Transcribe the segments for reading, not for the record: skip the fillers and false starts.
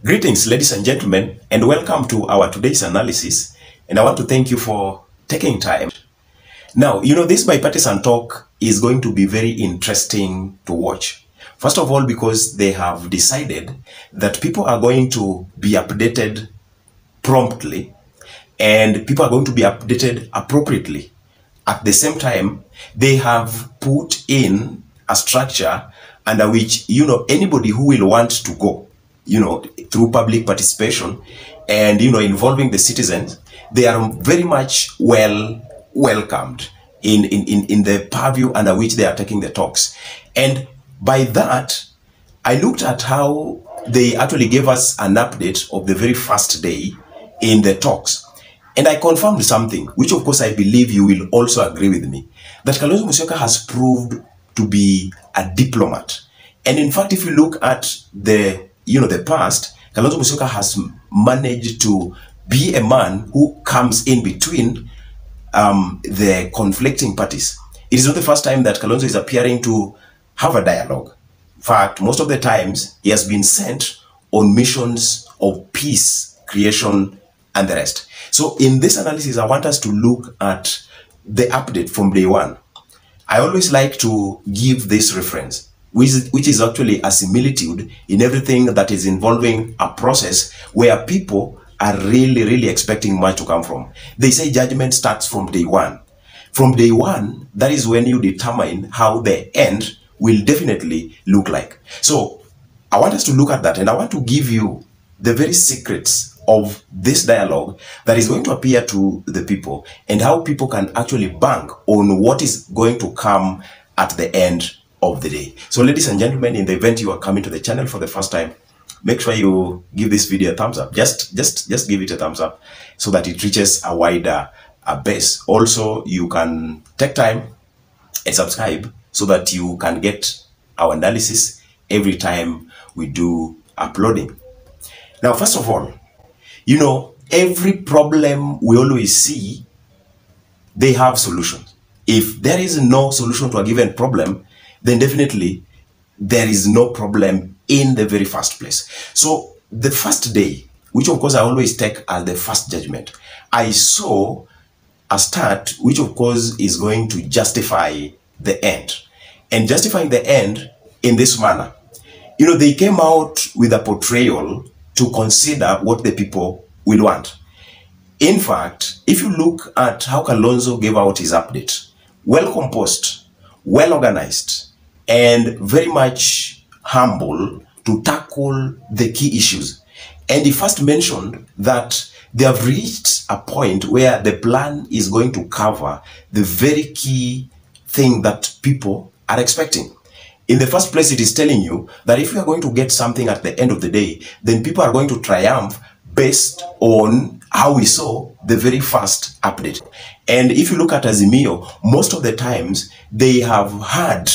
Greetings, ladies and gentlemen, and welcome to our today's analysis. And I want to thank you for taking time. Now, this bipartisan talk is going to be very interesting to watch. First of all, because they have decided that people are going to be updated promptly and people are going to be updated appropriately. At the same time, they have put in a structure under which, anybody who will want to go, through public participation and, involving the citizens, they are very much welcomed in the purview under which they are taking the talks. And by that, I looked at how they actually gave us an update of the very first day in the talks. And I confirmed something, which of course I believe you will also agree with me, that Kalonzo Musyoka has proved to be a diplomat. And in fact, if you look at the past, Kalonzo Musyoka has managed to be a man who comes in between the conflicting parties. It is not the first time that Kalonzo is appearing to have a dialogue. In fact, most of the times he has been sent on missions of peace, creation, and the rest. So in this analysis, I want us to look at the update from day one. I always like to give this reference, which is actually a similitude in everything that is involving a process where people are really expecting much to come from. They say judgment starts from day one. From day one, that is when you determine how the end will definitely look like. So I want us to look at that, and I want to give you the very secrets of this dialogue that is going to appear to the people and how people can actually bank on what is going to come at the end of the day. So ladies and gentlemen, in the event you are coming to the channel for the first time, make sure you give this video a thumbs up. Just give it a thumbs up so that it reaches a wider base. Also, you can take time and subscribe so that you can get our analysis every time we do uploading. Now, first of all, every problem we always see, they have solutions. If there is no solution to a given problem, then definitely there is no problem in the very first place. So the first day, which of course I always take as the first judgment, I saw a start which of course is going to justify the end. And justifying the end in this manner, they came out with a portrayal to consider what the people will want. In fact, if you look at how Kalonzo gave out his update, well composed, well organized, and very much humble to tackle the key issues. And he first mentioned that they have reached a point where the plan is going to cover the very key thing that people are expecting. In the first place, it is telling you that if you are going to get something at the end of the day, then people are going to triumph based on how we saw the very first update. And if you look at Azimio, most of the times they have had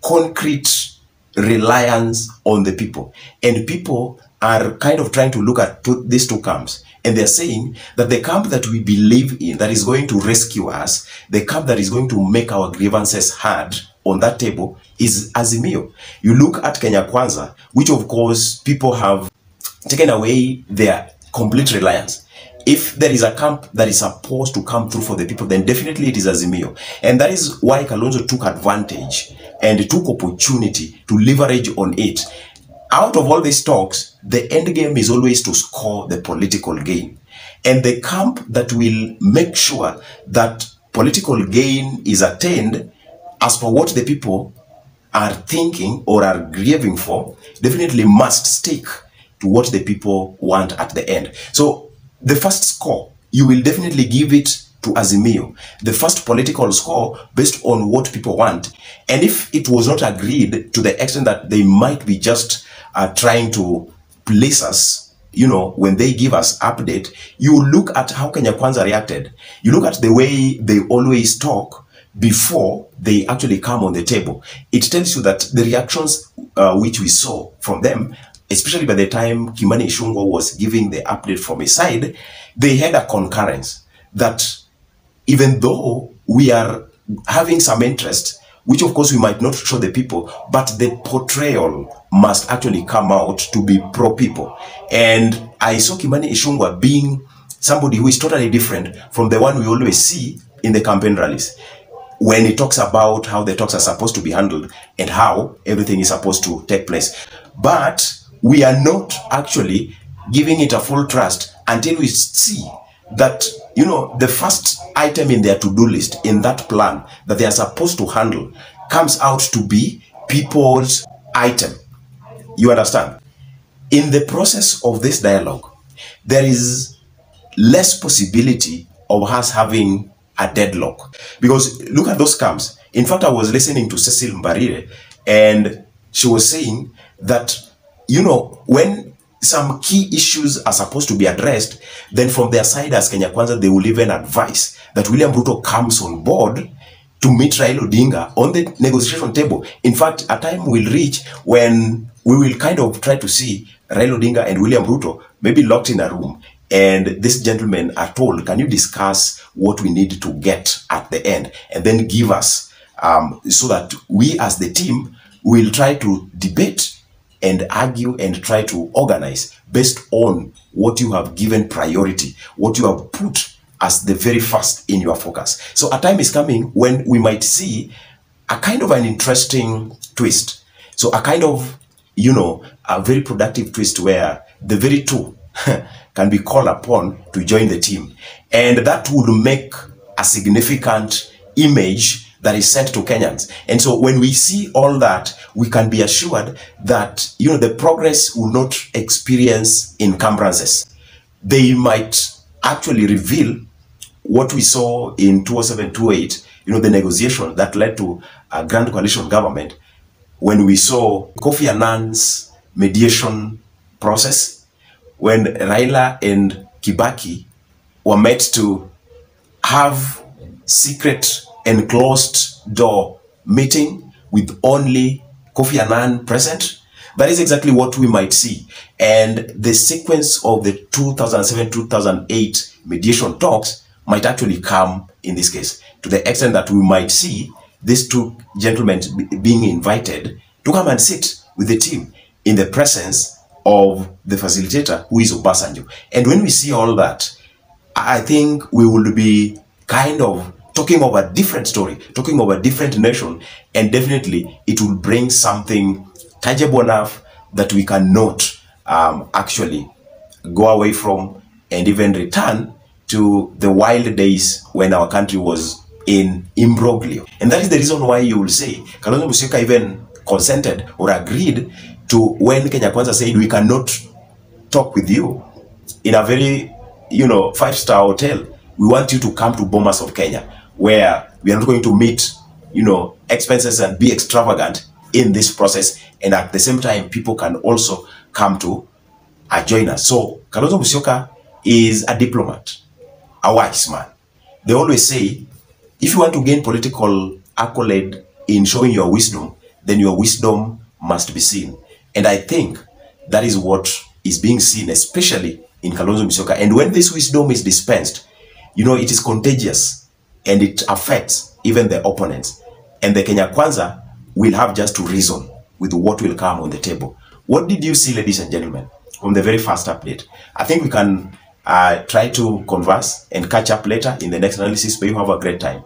concrete reliance on the people. And people are kind of trying to look at these two camps. And they're saying that the camp that we believe in, that is going to rescue us, the camp that is going to make our grievances heard on that table, is Azimio. You look at Kenya Kwanza, which of course people have taken away their complete reliance. If there is a camp that is supposed to come through for the people, then definitely it is Azimio. And that is why Kalonzo took advantage and took opportunity to leverage on it. Out of all these talks, the end game is always to score the political gain. And the camp that will make sure that political gain is attained as per what the people are thinking or are grieving for, definitely must stick to what the people want at the end. So the first score, you will definitely give it to Azimio. The first political score based on what people want. And if it was not agreed to the extent that they might be just trying to place us, when they give us update, you look at how Kenya Kwanza reacted. You look at the way they always talk before they actually come on the table. It tells you that the reactions which we saw from them, especially by the time Ichungwa was giving the update from his side, they had a concurrence that even though we are having some interest which of course we might not show the people, but the portrayal must actually come out to be pro-people. And I saw Kimani Ichungwa being somebody who is totally different from the one we always see in the campaign rallies, when he talks about how the talks are supposed to be handled and how everything is supposed to take place. But we are not actually giving it a full trust until we see that, you know, the first item in their to-do list, in that plan that they are supposed to handle, comes out to be people's item. You understand? In the process of this dialogue, there is less possibility of us having a deadlock. Because look at those camps. In fact, I was listening to Cecil Mbarire, and she was saying that, you know, when some key issues are supposed to be addressed, then from their side as Kenya Kwanza, they will even advise that William Ruto comes on board to meet Raila Odinga on the negotiation table. In fact, a time will reach when we will kind of try to see Raila Odinga and William Ruto maybe locked in a room, and these gentlemen are told, can you discuss what we need to get at the end, and then give us, so that we as the team will try to debate and argue and try to organize based on what you have given priority, what you have put as the very first in your focus. So a time is coming when we might see a kind of an interesting twist. So a kind of, you know, a very productive twist where the very two can be called upon to join the team. And that would make a significant image that is sent to Kenyans. And so when we see all that, we can be assured that, you know, the progress will not experience encumbrances. They might actually reveal what we saw in 2007-2008, you know, the negotiation that led to a grand coalition government, when we saw Kofi Annan's mediation process, when Raila and Kibaki were met to have secret enclosed door meeting with only Kofi Annan present. That is exactly what we might see. And the sequence of the 2007-2008 mediation talks might actually come in this case, to the extent that we might see these two gentlemen being invited to come and sit with the team in the presence of the facilitator, who is Obasanjo. And when we see all that, I think we will be kind of talking of a different story, talking of a different nation, and definitely it will bring something tangible enough that we cannot actually go away from and even return to the wild days when our country was in imbroglio. And that is the reason why you will say Kalonzo Musyoka even consented or agreed to, when Kenya Kwanza said, we cannot talk with you in a very, you know, 5-star hotel. We want you to come to Bomas of Kenya, where we are not going to meet, you know, expenses and be extravagant in this process. And at the same time, people can also come to join us. So Kalonzo Musyoka is a diplomat, a wise man. They always say, if you want to gain political accolade in showing your wisdom, then your wisdom must be seen. And I think that is what is being seen, especially in Kalonzo Musyoka. And when this wisdom is dispensed, you know, it is contagious and it affects even the opponents. And the Kenya Kwanza will have just to reason with what will come on the table. What did you see, ladies and gentlemen, from the very first update? I think we can try to converse and catch up later in the next analysis, but you have a great time.